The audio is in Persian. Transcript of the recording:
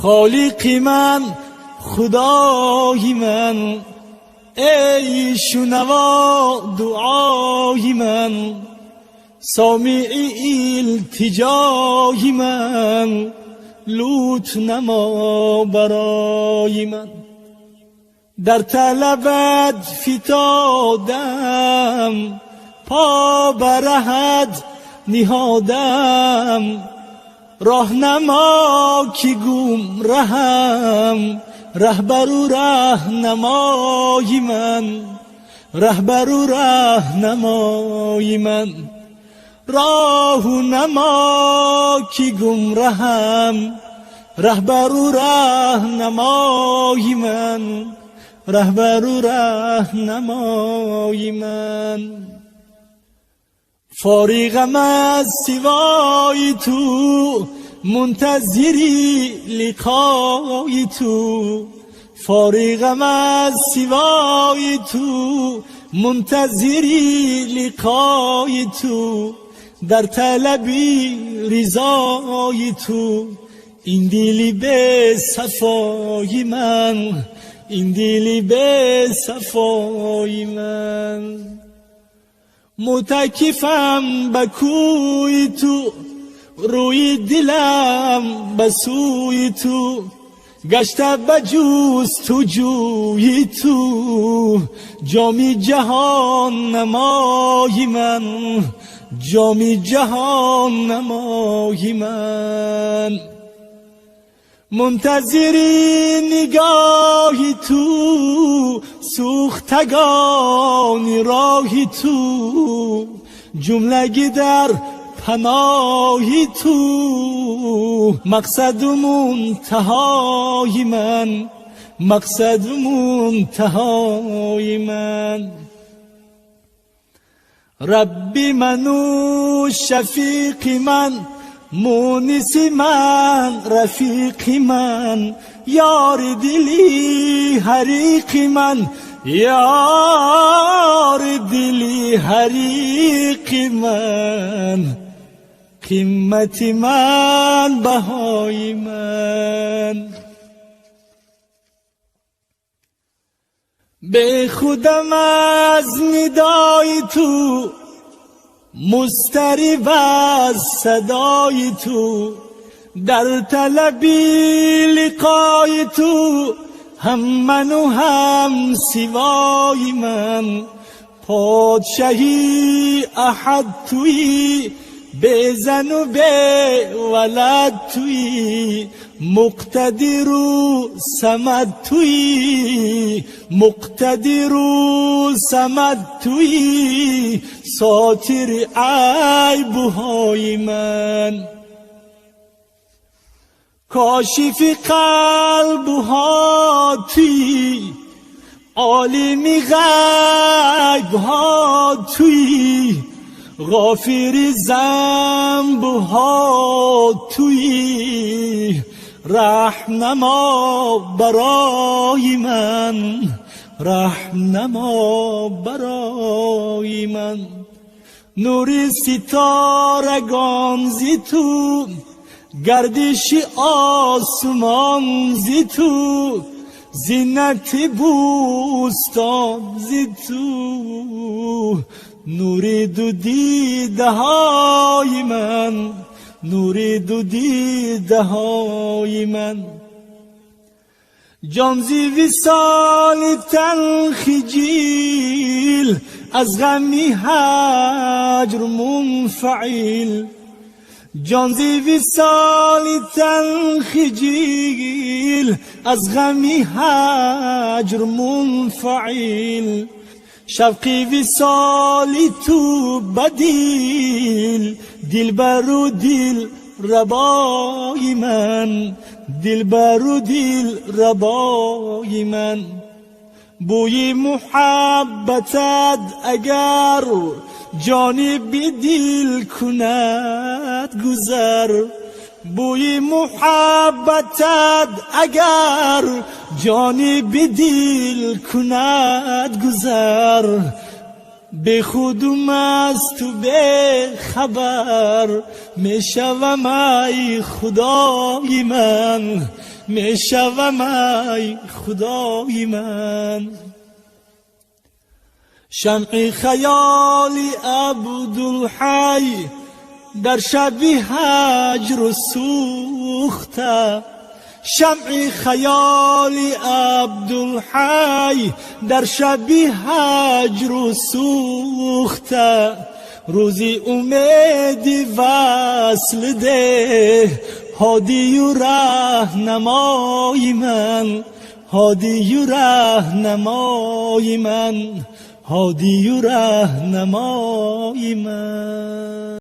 خالقی من، خدای من، ای شنوا دعای من، سامع التجای من، لطف نما برای من. در طلبت فتادم، پا برهت نهادم، راهنما کی گمرهم، رهبر و راهنمای من، رهبر و راهنمای من. راهنما کی گمرهم، رهبر و راهنمای من، رهبر و راهنمای من. فارغم از سوای تو، منتظری لقای تو. فارغم از سوای تو، منتظری لقای تو. در طلبی رضای تو، این دلی به صفای من، این دلی به صفای من. متکفم به کوی تو، روی دلم به سوی تو. گشته به جست جوی تو، جامی جهان نمای من، جامی جهان نمای من. منتظری نگاهی تو، سوختگان راهی تو. جملگی در پناهی تو، مقصد و منتهای من، مقصد و منتهای من. ربی من و شفیق من، مونس من، رفیق من. یار دلی حریق من، یار دلی حریق من. قیمت من، بهای من. به خودم از ندای تو، مضطرب از صدای تو. در طلبی لقای تو، هم من و هم سوای من. پادشاهی احد توی، به زن و به ولد توی. مقتدر و صمد توی، مقتدر و صمد توی. ساتر عیبهای من، کاشف قلبها توی. عالم غیبها توی، غافر ذنبها توی. رحمنما برای من، رحمنما برای من. نور ستارگان زی تو، گردش آسمان زی تو. زینت بوستان زی تو. نور دو دیده های من، نور دو دیده های من. جان زی وصال تنخجیل، از غمی هجر منفعل. جان زی وصال تنخجیل، از غمی هجر منفعل. شوقی وصالی تو بدیل، دلبر و دل ربای من، دلبر و دل ربای من. بوی محبتت اگر جانب دل کند گذر. بوی محبتت اگر جانب دل کند گذر. به خودم از تو به خبر میشوم ای خدای من، میشوم ای خدای من. شمع خیالی عبدالحی در شب هجر سوخته، شمع خیالی عبدالحی در شب هجر سوخته. روزی امیدی وصل ده هادی و رهنمای من، هادی و رهنمای من، هادی و رهنمای من.